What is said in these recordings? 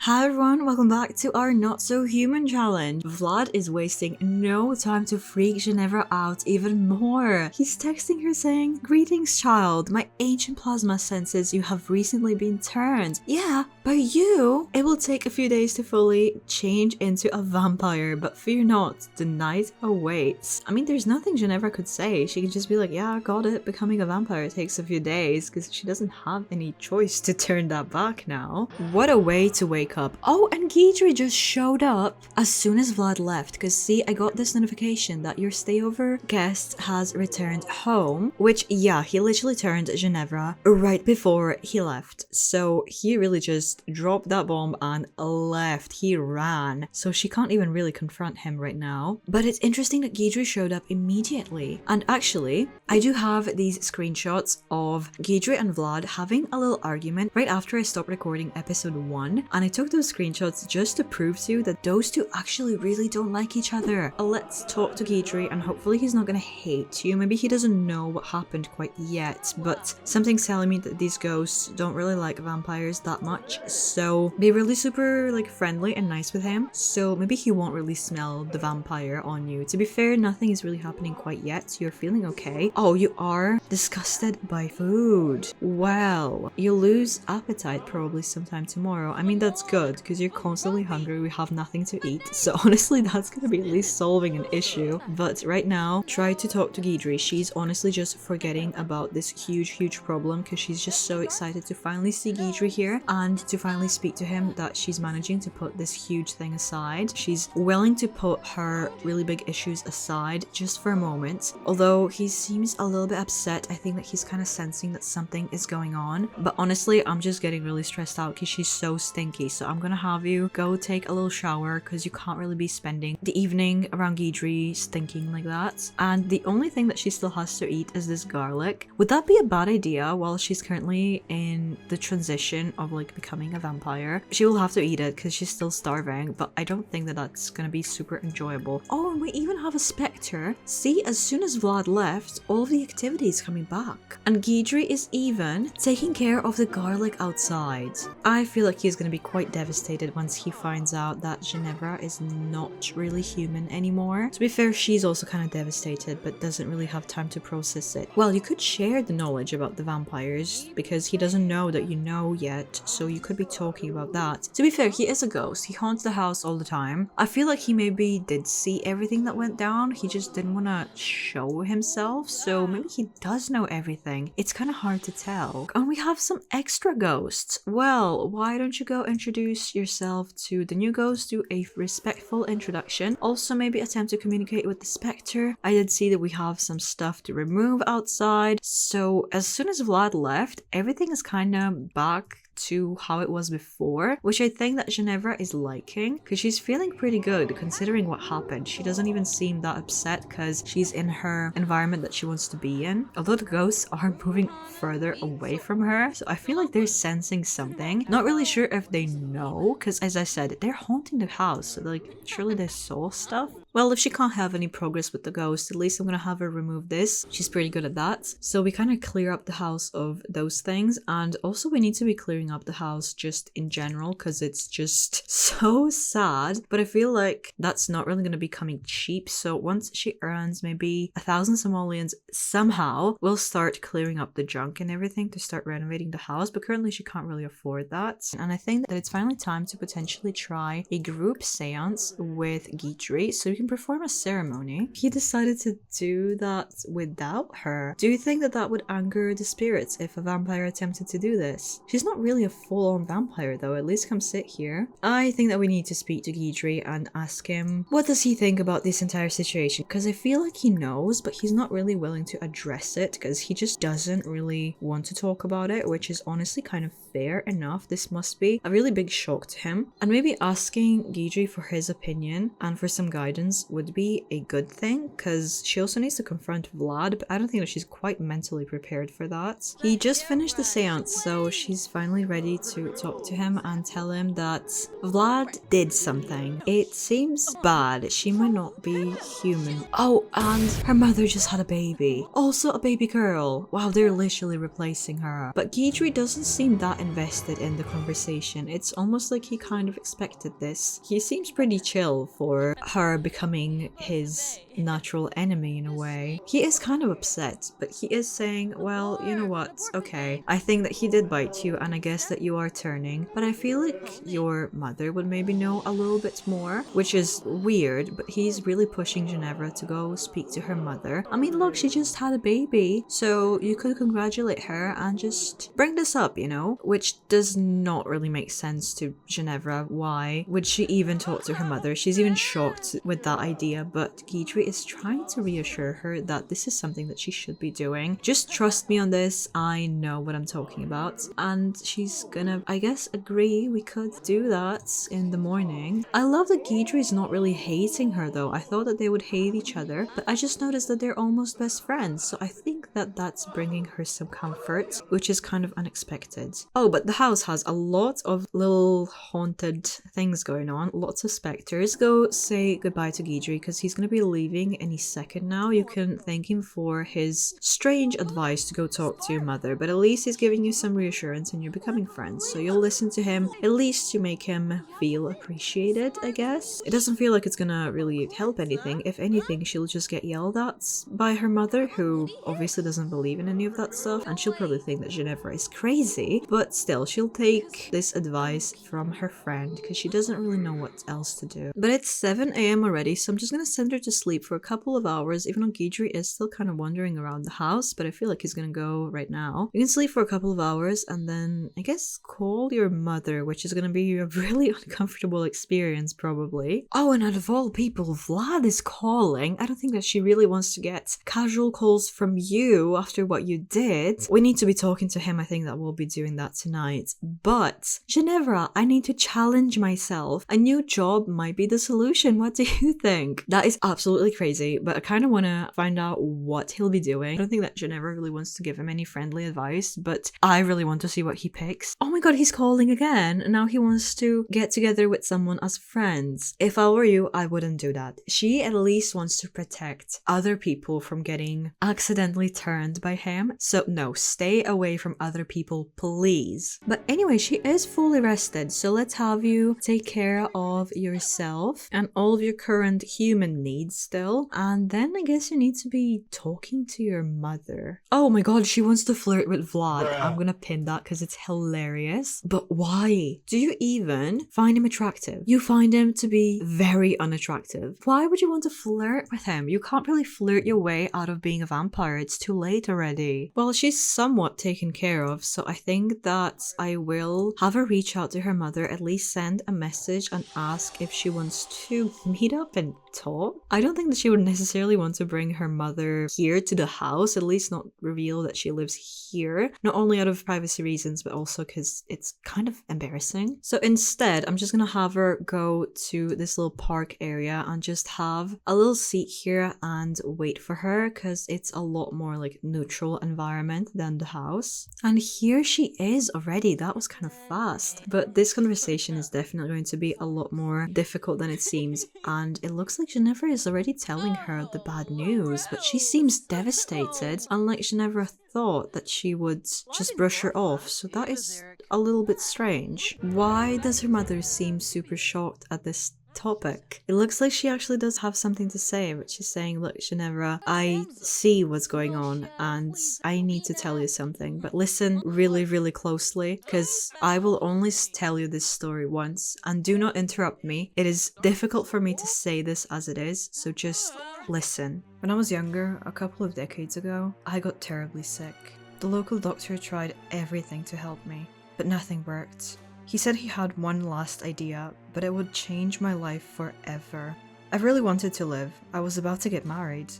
Hi everyone, welcome back to our Not So Human challenge. Vlad is wasting no time to freak Ginevra out even more. He's texting her saying, "Greetings child, my ancient plasma senses you have recently been turned. Yeah, by you. It will take a few days to fully change into a vampire, but fear not, the night awaits." I mean, there's nothing Ginevra could say. She could just be like, yeah, got it, becoming a vampire takes a few days, because she doesn't have any choice to turn that back now. What a way to wake up. Oh, and Guidry just showed up as soon as Vlad left, because see, I got this notification that your stayover guest has returned home, which yeah, he literally turned Ginevra right before he left. So he really just dropped that bomb and left. He ran. So she can't even really confront him right now. But it's interesting that Guidry showed up immediately. And actually, I do have these screenshots of Guidry and Vlad having a little argument right after I stopped recording episode 1, and I took those screenshots just to prove to you that those two actually really don't like each other. Let's talk to Guidry and hopefully he's not gonna hate you. Maybe he doesn't know what happened quite yet, but something's telling me that these ghosts don't really like vampires that much, so be really super like friendly and nice with him, so maybe he won't really smell the vampire on you. To be fair, nothing is really happening quite yet, so you're feeling okay. Oh, you are disgusted by food. Well, you'll lose appetite probably sometime tomorrow. I mean, that's good because you're constantly hungry, we have nothing to eat, so honestly that's gonna be at least solving an issue. But right now, try to talk to Guidry. She's honestly just forgetting about this huge problem because she's just so excited to finally see Guidry here and to finally speak to him that she's managing to put this huge thing aside. She's willing to put her really big issues aside just for a moment. Although he seems a little bit upset, I think that he's kind of sensing that something is going on. But honestly, I'm just getting really stressed out because she's so stinky, so I'm gonna have you go take a little shower because you can't really be spending the evening around Guidry stinking like that. And the only thing that she still has to eat is this garlic. Would that be a bad idea while she's currently in the transition of like becoming a vampire? She will have to eat it because she's still starving, but I don't think that that's gonna be super enjoyable. Oh, and we even have a spectre. See, as soon as Vlad left, all of the activity is coming back. And Guidry is even taking care of the garlic outside. I feel like he's gonna be quite devastated once he finds out that Ginevra is not really human anymore. To be fair, she's also kind of devastated but doesn't really have time to process it. Well, you could share the knowledge about the vampires because he doesn't know that you know yet, so you could be talking about that. To be fair, he is a ghost. He haunts the house all the time. I feel like he maybe did see everything that went down. He just didn't want to show himself, so maybe he does know everything. It's kind of hard to tell. And we have some extra ghosts. Well, why don't you go introduce yourself to the new ghost, do a respectful introduction. Also maybe attempt to communicate with the spectre. I did see that we have some stuff to remove outside. So as soon as Vlad left, everything is kind of back to how it was before, which I think that Ginevra is liking because she's feeling pretty good considering what happened. She doesn't even seem that upset because she's in her environment that she wants to be in, although the ghosts are moving further away from her, so I feel like they're sensing something. Not really sure if they know because, as I said, they're haunting the house, so like surely they saw stuff. Well, if she can't have any progress with the ghost, at least I'm gonna have her remove this. She's pretty good at that. So we kind of clear up the house of those things, and also we need to be clearing up the house just in general because it's just so sad. But I feel like that's not really gonna be coming cheap, so once she earns maybe 1,000 simoleons somehow, we'll start clearing up the junk and everything to start renovating the house, but currently she can't really afford that. And I think that it's finally time to potentially try a group seance with Guidry so we can perform a ceremony. He decided to do that without her. Do you think that that would anger the spirits if a vampire attempted to do this? She's not really a full-on vampire though, at least come sit here. I think that we need to speak to Guidry and ask him what does he think about this entire situation, because I feel like he knows but he's not really willing to address it because he just doesn't really want to talk about it, which is honestly kind of fair enough. This must be a really big shock to him, and maybe asking Guidry for his opinion and for some guidance would be a good thing because she also needs to confront Vlad, but I don't think that she's quite mentally prepared for that. He just finished the seance, so she's finally ready to talk to him and tell him that Vlad did something. It seems bad. She might not be human. Oh, and her mother just had a baby. Also a baby girl. Wow, they're literally replacing her. But Guidry doesn't seem that invested in the conversation. It's almost like he kind of expected this. He seems pretty chill for her becoming his natural enemy in a way. He is kind of upset, but he is saying, well, you know what, okay, I think that he did bite you and I guess that you are turning, but I feel like your mother would maybe know a little bit more, which is weird, but he's really pushing Ginevra to go speak to her mother. I mean, look, she just had a baby, so you could congratulate her and just bring this up, you know, which does not really make sense to Ginevra. Why would she even talk to her mother? She's even shocked with that idea, but Guidry is trying to reassure her that this is something that she should be doing. Just trust me on this, I know what I'm talking about. And she's gonna, I guess, agree we could do that in the morning. I love that Guidry is not really hating her though. I thought that they would hate each other, but I just noticed that they're almost best friends, so I think that that's bringing her some comfort, which is kind of unexpected. Oh, but the house has a lot of little haunted things going on, lots of specters. Go say goodbye to Guidry because he's gonna be leaving any second now. You can thank him for his strange advice to go talk to your mother, but at least he's giving you some reassurance and you're becoming friends, so you'll listen to him at least to make him feel appreciated, I guess. It doesn't feel like it's gonna really help anything. If anything, she'll just get yelled at by her mother, who obviously doesn't believe in any of that stuff, and she'll probably think that Ginevra is crazy, but still, she'll take this advice from her friend because she doesn't really know what else to do. But it's 7 a.m. already, so I'm just gonna send her to sleep for a couple of hours, even though Guidry is still kind of wandering around the house, but I feel like he's gonna go right now. You can sleep for a couple of hours and then, I guess, call your mother, which is gonna be a really uncomfortable experience, probably. Oh, and out of all people, Vlad is calling. I don't think that she really wants to get casual calls from you after what you did. We need to be talking to him. I think that we'll be doing that tonight. But, Ginevra, I need to challenge myself. A new job might be the solution. What do you think? That is absolutely crazy, but I kind of want to find out what he'll be doing. I don't think that Ginevra really wants to give him any friendly advice, but I really want to see what he picks. Oh my god, he's calling again. Now he wants to get together with someone as friends. If I were you, I wouldn't do that. She at least wants to protect other people from getting accidentally turned by him. So no, stay away from other people, please. But anyway, she is fully rested, so let's have you take care of yourself and all of your current human needs still. And then I guess you need to be talking to your mother. Oh my god, she wants to flirt with Vlad. I'm gonna pin that because it's hilarious. But why? Do you even find him attractive? You find him to be very unattractive. Why would you want to flirt with him? You can't really flirt your way out of being a vampire. It's too late already. Well, she's somewhat taken care of, so I think that I will have her reach out to her mother, at least send a message and ask if she wants to meet up and talk. I don't think that she would necessarily want to bring her mother here to the house, at least not reveal that she lives here, not only out of privacy reasons, but also because it's kind of embarrassing. So instead, I'm just gonna have her go to this little park area and just have a little seat here and wait for her, because it's a lot more like neutral environment than the house. And here she is already. That was kind of fast. But this conversation is definitely going to be a lot more difficult than it seems, and it looks like Ginevra is already telling her the bad news, but she seems devastated, unlike Ginevra thought that she would just brush her off, so that is a little bit strange. Why does her mother seem super shocked at this topic? It looks like she actually does have something to say, but she's saying, look, Ginevra, I see what's going on and I need to tell you something, but listen really, really closely, because I will only tell you this story once, and do not interrupt me. It is difficult for me to say this as it is, so just listen. When I was younger, a couple of decades ago, I got terribly sick. The local doctor tried everything to help me, but nothing worked. He said he had one last idea, but it would change my life forever. I really wanted to live. I was about to get married.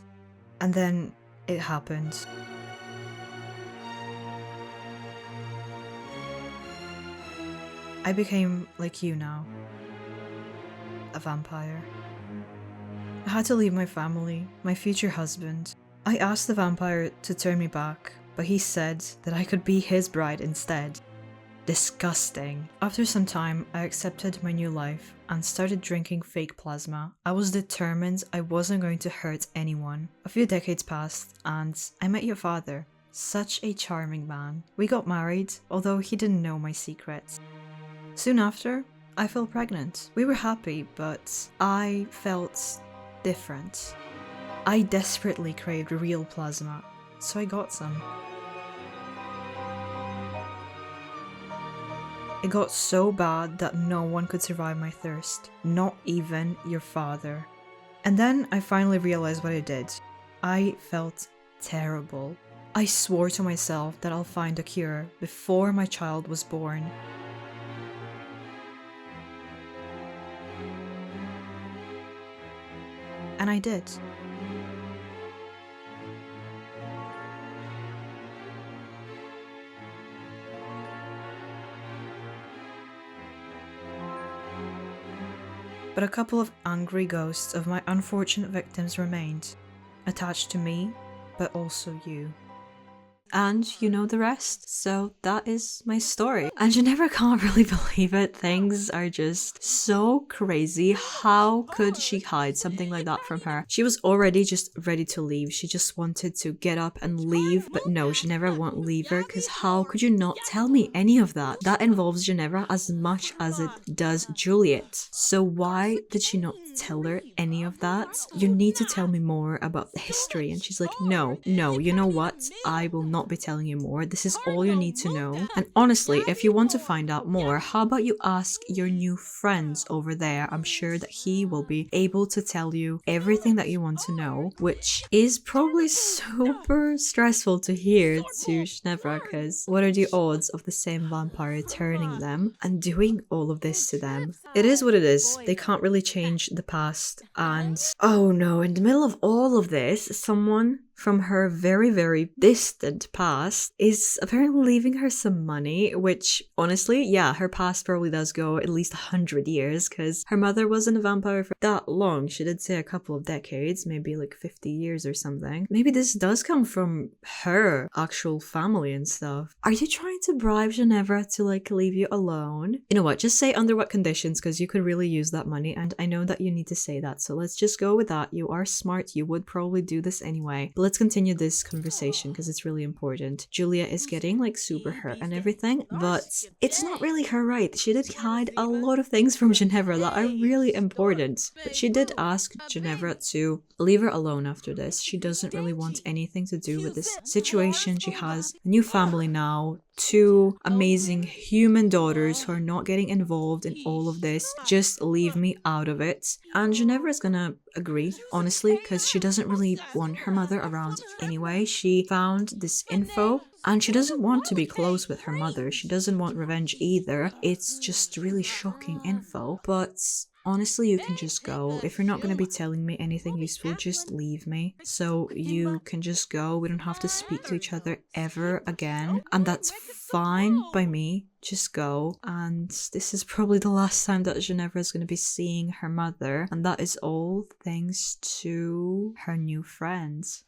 And then it happened. I became like you now. A vampire. I had to leave my family, my future husband. I asked the vampire to turn me back, but he said that I could be his bride instead. Disgusting. After some time, I accepted my new life and started drinking fake plasma. I was determined I wasn't going to hurt anyone. A few decades passed and I met your father. Such a charming man. We got married, although he didn't know my secrets. Soon after, I fell pregnant. We were happy, but I felt different. I desperately craved real plasma, so I got some. It got so bad that no one could survive my thirst, not even your father. And then I finally realized what I did. I felt terrible. I swore to myself that I'll find a cure before my child was born. And I did. But a couple of angry ghosts of my unfortunate victims remained, attached to me, but also you. And you know the rest, so that is my story. And you never can't really believe it. Things are just so crazy. How could she hide something like that from her? She was already just ready to leave. She just wanted to get up and leave, but no, Ginevra won't leave her, because how could you not tell me any of that? That involves Ginevra as much as it does Juliet. So why did she not tell her any of that? You need to tell me more about the history. And she's like, no, you know what? I will not be telling you more. This is all you need to know. And honestly, if you want to find out more, how about you ask your new friends over there? I'm sure that he will be able to tell you everything that you want to know, which is probably super stressful to hear to Ginevra, because what are the odds of the same vampire turning them and doing all of this to them? It is what it is. They can't really change the past. And oh no, in the middle of all of this, someone from her very, very distant past is apparently leaving her some money, which honestly, yeah, her past probably does go at least 100 years, because her mother wasn't a vampire for that long. She did say a couple of decades, maybe like 50 years or something. Maybe this does come from her actual family and stuff. Are you trying to bribe Ginevra to like leave you alone? You know what, just say under what conditions, because you could really use that money, and I know that you need to say that, so let's just go with that. You are smart, you would probably do this anyway. But let's continue this conversation because it's really important. Julia is getting like super hurt and everything, but it's not really her right. She did hide a lot of things from Ginevra that are really important. But she did ask Ginevra to leave her alone after this. She doesn't really want anything to do with this situation. She has a new family now, 2 amazing human daughters who are not getting involved in all of this. Just leave me out of it. And Ginevra is gonna agree, honestly, because she doesn't really want her mother around anyway. She found this info and she doesn't want to be close with her mother. She doesn't want revenge either. It's just really shocking info. But honestly, you can just go. If you're not going to be telling me anything useful, just leave me. So you can just go. We don't have to speak to each other ever again. And that's fine by me. Just go. And this is probably the last time that Ginevra is going to be seeing her mother. And that is all thanks to her new friends.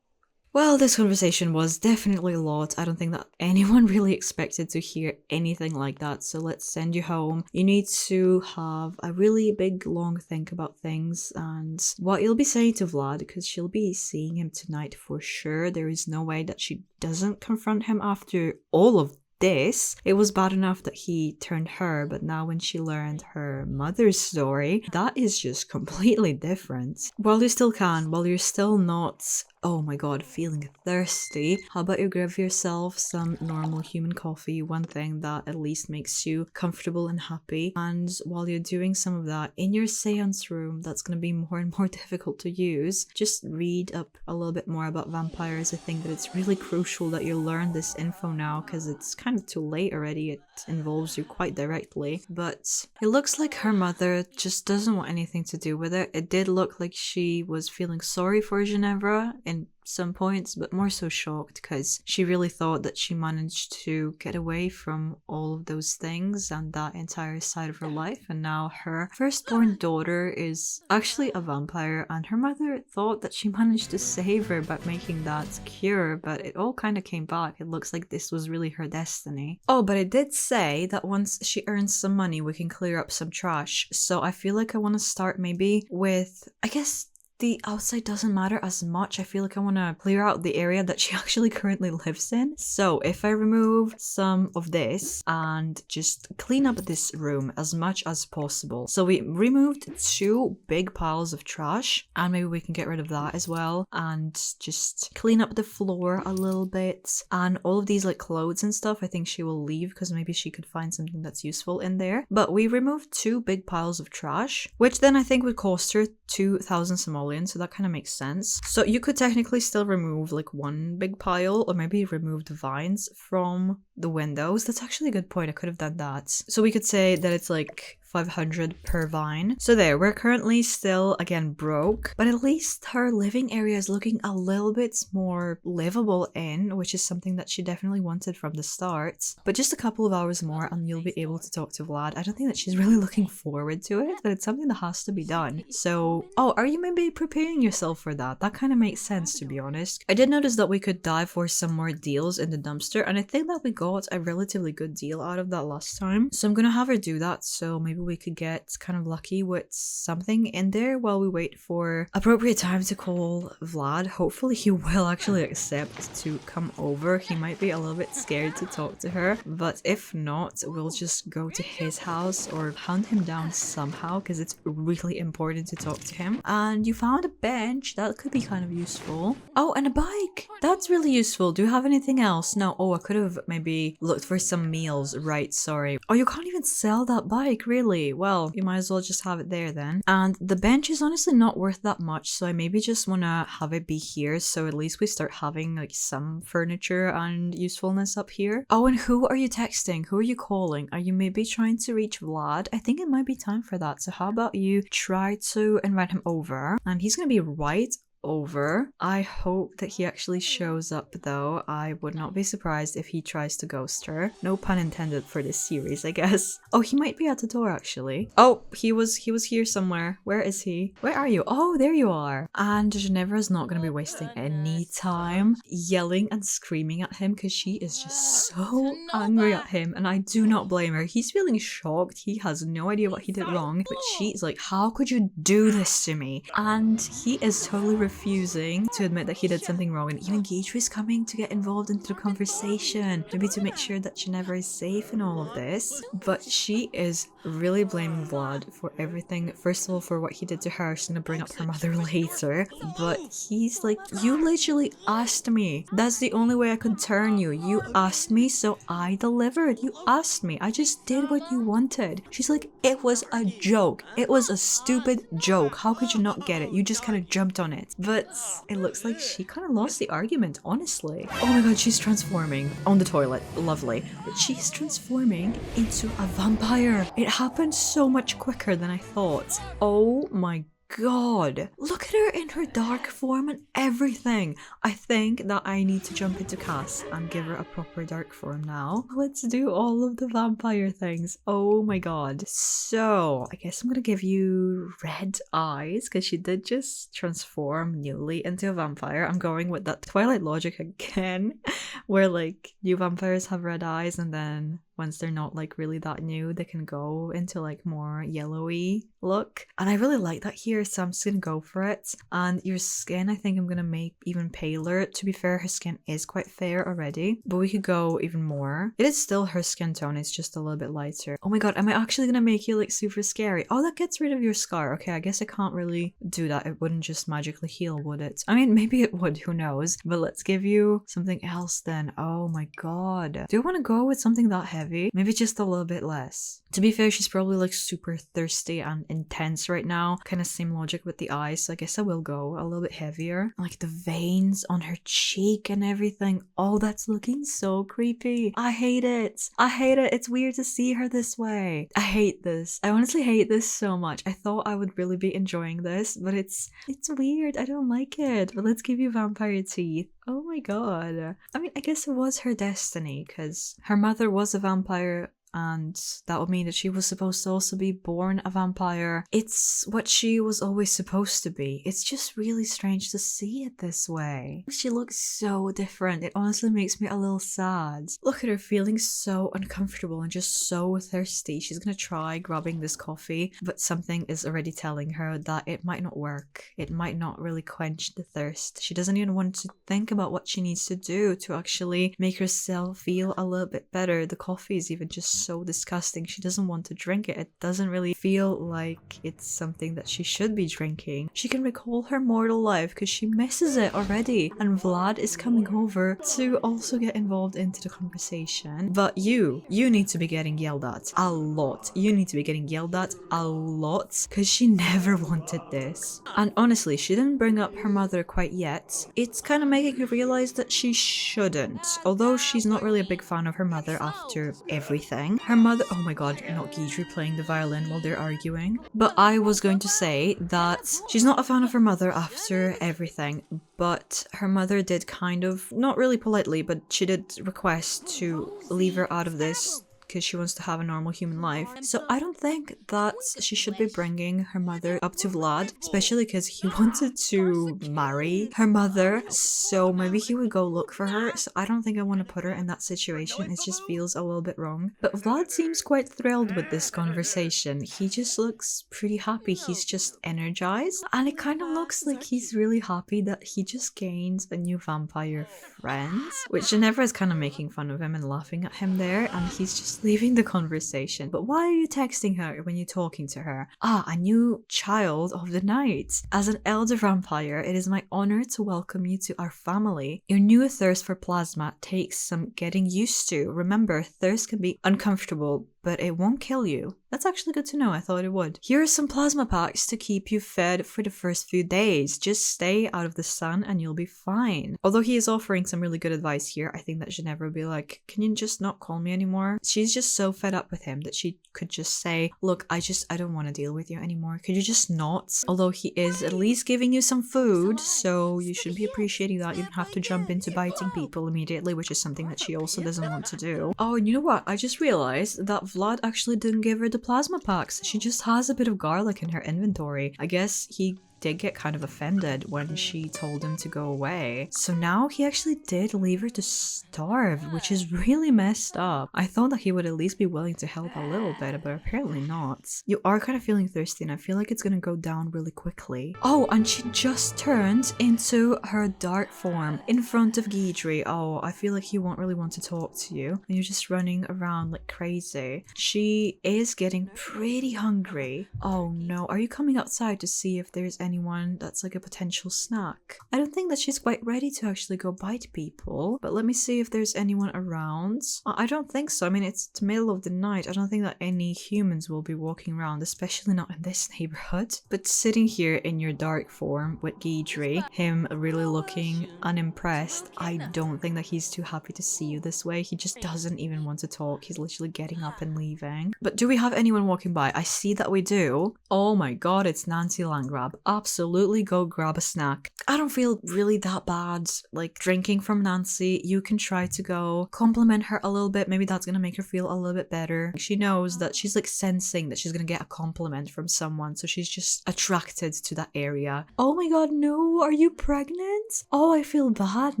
Well, this conversation was definitely a lot. I don't think that anyone really expected to hear anything like that, so let's send you home. You need to have a really big, long think about things and what you'll be saying to Vlad, because she'll be seeing him tonight for sure. There is no way that she doesn't confront him after all of this. It was bad enough that he turned her, but now when she learned her mother's story, that is just completely different. While you still can, while you're still not, oh my god, feeling thirsty, how about you grab yourself some normal human coffee, one thing that at least makes you comfortable and happy. And while you're doing some of that in your seance room, that's going to be more and more difficult to use, just read up a little bit more about vampires. I think that it's really crucial that you learn this info now, because it's kind of too late already. It involves you quite directly. But it looks like her mother just doesn't want anything to do with it. It did look like she was feeling sorry for Ginevra in some points, but more so shocked, because she really thought that she managed to get away from all of those things and that entire side of her life, and now her firstborn daughter is actually a vampire, and her mother thought that she managed to save her by making that cure, but it all kind of came back. It looks like this was really her destiny. Oh, but it did say that once she earns some money, we can clear up some trash, so I feel like I want to start maybe with, I guess, the outside doesn't matter as much. I feel like I want to clear out the area that she actually currently lives in. So if I remove some of this and just clean up this room as much as possible. So we removed 2 big piles of trash, and maybe we can get rid of that as well, and just clean up the floor a little bit. And all of these like clothes and stuff, I think she will leave because maybe she could find something that's useful in there. But we removed 2 big piles of trash, which then I think would cost her 2,000 simoleon, so that kind of makes sense. So you could technically still remove like 1 big pile, or maybe remove the vines from the windows. That's actually a good point. I could have done that. So we could say that it's like 500 per vine. So there, we're currently still again broke, but at least her living area is looking a little bit more livable in, which is something that she definitely wanted from the start. But just a couple of hours more and you'll be able to talk to Vlad. I don't think that she's really looking forward to it, but it's something that has to be done. So, oh, are you maybe preparing yourself for that? That kind of makes sense, to be honest. I did notice that we could dive for some more deals in the dumpster, and I think that we got a relatively good deal out of that last time. So I'm gonna have her do that, so maybe we could get kind of lucky with something in there while we wait for appropriate time to call Vlad. Hopefully he will actually accept to come over. He might be a little bit scared to talk to her, but if not, we'll just go to his house or hunt him down somehow, because it's really important to talk to him. And you found a bench. That could be kind of useful. Oh, and a bike. That's really useful. Do you have anything else? No. Oh, I could have maybe looked for some meals. Right, sorry. Oh, you can't even sell that bike, really? Well, you might as well just have it there then. And the bench is honestly not worth that much, so I maybe just want to have it be here, so at least we start having like some furniture and usefulness up here. Oh, and who are you texting? Who are you calling? Are you maybe trying to reach Vlad? I think it might be time for that, so how about you try to invite him over, and he's gonna be right over. I hope that he actually shows up though. I would not be surprised if he tries to ghost her. No pun intended for this series, I guess. Oh, he might be at the door actually. Oh, he was here somewhere. Where is he? Where are you? Oh, there you are. And Ginevra's not gonna be wasting any time yelling and screaming at him because she is just so angry at him, and I do not blame her. He's feeling shocked. He has no idea what he did wrong, but she's like, how could you do this to me? And he is totally refusing to admit that he did something wrong, and even Gaytri is coming to get involved into the conversation, maybe to make sure that Ginevra is safe in all of this. But she is really blaming Vlad for everything. First of all, for what he did to her. She's gonna bring up her mother later, but he's like, you literally asked me. That's the only way I could turn you. You asked me, so I delivered. You asked me. I just did what you wanted. She's like, it was a joke. It was a stupid joke. How could you not get it? You just kind of jumped on it. But it looks like she kind of lost the argument, honestly. Oh my god, she's transforming on the toilet. Lovely. But she's transforming into a vampire. It happened so much quicker than I thought. Oh my god. Look at her in her dark form and everything. I think that I need to jump into Cass and give her a proper dark form now. Let's do all of the vampire things. Oh my god. So, I guess I'm gonna give you red eyes because she did just transform newly into a vampire. I'm going with that Twilight logic again, where like new vampires have red eyes, and then once they're not like really that new, they can go into like more yellowy look. And I really like that here, so I'm just gonna go for it. And your skin, I think I'm gonna make even paler. To be fair, her skin is quite fair already, but we could go even more. It is still her skin tone, it's just a little bit lighter. Oh my god, am I actually gonna make you like super scary? Oh, that gets rid of your scar. Okay, I guess I can't really do that. It wouldn't just magically heal, would it? I mean, maybe it would, who knows? But let's give you something else then. Oh my god. Do I want to go with something that heavy? Maybe just a little bit less. To be fair, she's probably like super thirsty and intense right now. Kind of same logic with the eyes, so I guess I will go a little bit heavier. Like the veins on her cheek and everything. Oh, that's looking so creepy. I hate it. I hate it. It's weird to see her this way. I hate this. I honestly hate this so much. I thought I would really be enjoying this, but it's weird. I don't like it. But let's give you vampire teeth. Oh my god. I mean, I guess it was her destiny because her mother was a vampire and that would mean that she was supposed to also be born a vampire. It's what she was always supposed to be. It's just really strange to see it this way. She looks so different. It honestly makes me a little sad. Look at her feeling so uncomfortable and just so thirsty. She's gonna try grabbing this coffee, but something is already telling her that it might not work. It might not really quench the thirst. She doesn't even want to think about what she needs to do to actually make herself feel a little bit better. The coffee is even just so disgusting. She doesn't want to drink it. It doesn't really feel like it's something that she should be drinking. She can recall her mortal life because she misses it already, and Vlad is coming over to also get involved into the conversation. But you need to be getting yelled at a lot. You need to be getting yelled at a lot because she never wanted this. And honestly, she didn't bring up her mother quite yet. It's kind of making her realize that she shouldn't. Although she's not really a big fan of her mother after everything. Her mother— oh my god, not Guidry playing the violin while they're arguing. But I was going to say that she's not a fan of her mother after everything, but her mother did kind of, not really politely, but she did request to leave her out of this because she wants to have a normal human life. So I don't think that she should be bringing her mother up to Vlad, especially because he wanted to marry her mother, so maybe he would go look for her. So I don't think I want to put her in that situation. It just feels a little bit wrong. But Vlad seems quite thrilled with this conversation. He just looks pretty happy. He's just energized, and it kind of looks like he's really happy that he just gained a new vampire friend, which Ginevra is kind of making fun of him and laughing at him there, and he's just leaving the conversation. But why are you texting her when you're talking to her? Ah, a new child of the night. As an elder vampire, it is my honor to welcome you to our family. Your new thirst for plasma takes some getting used to. Remember, thirst can be uncomfortable, but it won't kill you. That's actually good to know. I thought it would. Here are some plasma packs to keep you fed for the first few days. Just stay out of the sun and you'll be fine. Although he is offering some really good advice here, I think that Ginevra would be like, can you just not call me anymore? She's just so fed up with him that she could just say, look, I don't want to deal with you anymore. Could you just not? Although he is at least giving you some food, so you should be appreciating that. You don't have to jump into biting people immediately, which is something that she also doesn't want to do. Oh, and you know what? I just realized that Vlad actually didn't give her the plasma packs. She just has a bit of garlic in her inventory. I guess he did get kind of offended when she told him to go away. So now he actually did leave her to starve, which is really messed up. I thought that he would at least be willing to help a little bit, but apparently not. You are kind of feeling thirsty and I feel like it's gonna go down really quickly. Oh, and she just turned into her dark form in front of Guidry. Oh, I feel like he won't really want to talk to you and you're just running around like crazy. She is getting pretty hungry. Oh no, are you coming outside to see if there's anyone that's like a potential snack? I don't think that she's quite ready to actually go bite people, but let me see if there's anyone around. I don't think so. I mean, it's the middle of the night. I don't think that any humans will be walking around, especially not in this neighborhood. But sitting here in your dark form with Guidry, him really looking unimpressed, I don't think that he's too happy to see you this way. He just doesn't even want to talk. He's literally getting up and leaving. But do we have anyone walking by? I see that we do. Oh my god, it's Nancy Landgrab. Absolutely go grab a snack. I don't feel really that bad like drinking from Nancy. You can try to go compliment her a little bit. Maybe that's gonna make her feel a little bit better. She knows that she's like sensing that she's gonna get a compliment from someone, so she's just attracted to that area. Oh my god, no, are you pregnant? Oh, I feel bad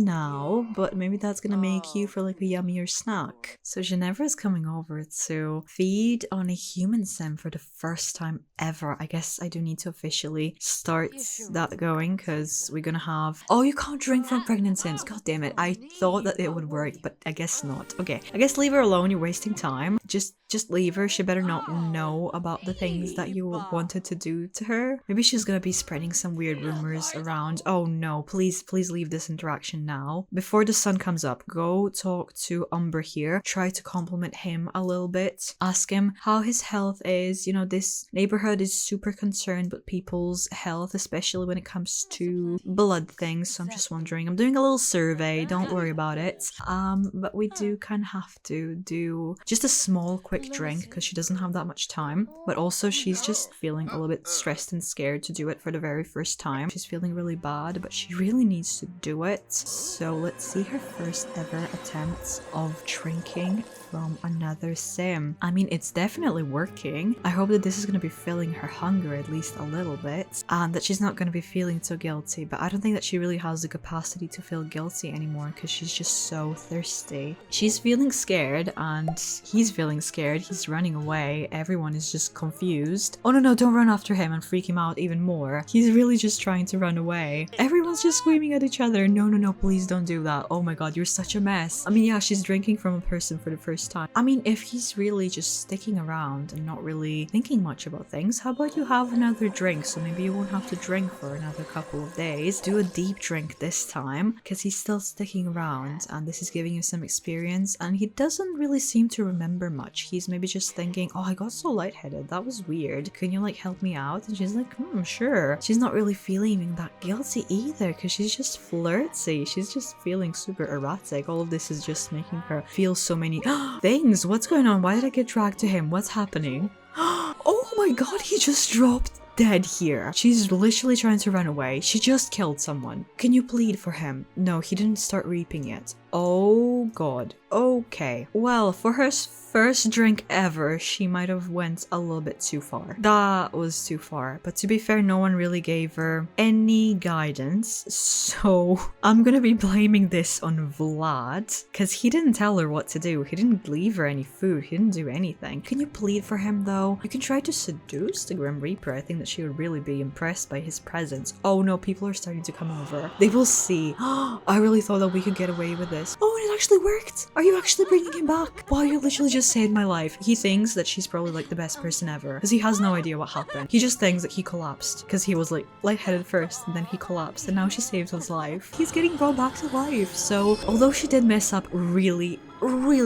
now, but maybe that's gonna make you feel like a yummier snack. So Ginevra is coming over to feed on a human sim for the first time ever. I guess I do need to officially start that going because we're gonna have— oh, you can't drink from pregnant sims. God damn it. I thought that it would work, but I guess not. Okay, I guess leave her alone. You're wasting time. Just leave her. She better not know about the things that you wanted to do to her. Maybe she's gonna be spreading some weird rumors around. Oh no, please leave this interaction now. Before the sun comes up, go talk to Umber here. Try to compliment him a little bit. Ask him how his health is. You know, this neighborhood is super concerned with people's health, especially when it comes to blood things. So I'm just wondering. I'm doing a little survey. Don't worry about it. But we do kind of have to do just a small quick drink because she doesn't have that much time, but also she's just feeling a little bit stressed and scared to do it for the very first time. She's feeling really bad, but she really needs to do it. So let's see her first ever attempt of drinking from another sim. I mean, it's definitely working. I hope that this is going to be filling her hunger at least a little bit, and that she's not going to be feeling so guilty, but I don't think that she really has the capacity to feel guilty anymore because she's just so thirsty. She's feeling scared and he's feeling scared. He's running away. Everyone is just confused. Oh no, don't run after him and freak him out even more. He's really just trying to run away. Everyone's just screaming at each other. No, please don't do that. Oh my god, you're such a mess. I mean, yeah, she's drinking from a person for the first time. I mean, if he's really just sticking around and not really thinking much about things, how about you have another drink so maybe you won't have to drink for another couple of days. Do a deep drink this time because he's still sticking around and this is giving you some experience, and he doesn't really seem to remember much. He's maybe just thinking, oh, I got so lightheaded, that was weird, can you like help me out? And she's like, sure. She's not really feeling that guilty either because she's just flirty. She's just feeling super erratic. All of this is just making her feel so many things. What's going on? Why did I get dragged to him? What's happening? Oh my god, he just dropped dead here. She's literally trying to run away. She just killed someone. Can you plead for him? No, he didn't start reaping yet. Oh god. Okay. Well, for her first drink ever, she might have went a little bit too far. That was too far. But to be fair, no one really gave her any guidance. So I'm gonna be blaming this on Vlad because he didn't tell her what to do. He didn't leave her any food. He didn't do anything. Can you plead for him though? You can try to seduce the Grim Reaper. I think that she would really be impressed by his presence. Oh no, people are starting to come over. They will see. I really thought that we could get away with this. Oh, and it actually worked. Are you actually bringing him back? Wow, you literally just saved my life. He thinks that she's probably like the best person ever because he has no idea what happened. He just thinks that he collapsed because he was like lightheaded first and then he collapsed and now she saved his life. He's getting brought back to life. So although she did mess up really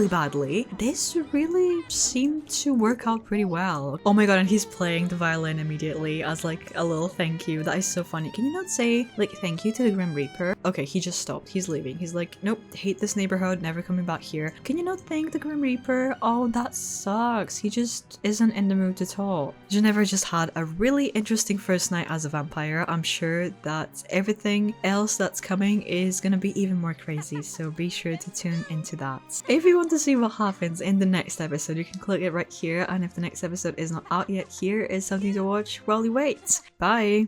badly, this really seemed to work out pretty well. Oh my god, and he's playing the violin immediately as like a little thank you. That is so funny. Can you not say like thank you to the Grim Reaper? Okay, he just stopped. He's leaving. He's like, nope, hate this neighborhood, never coming back here. Can you not thank the Grim Reaper? Oh, that sucks. He just isn't in the mood to talk. Geneva just had a really interesting first night as a vampire. I'm sure that everything else that's coming is gonna be even more crazy, so be sure to tune into that. If you want to see what happens in the next episode, you can click it right here, and if the next episode is not out yet, here is something to watch while you wait. Bye!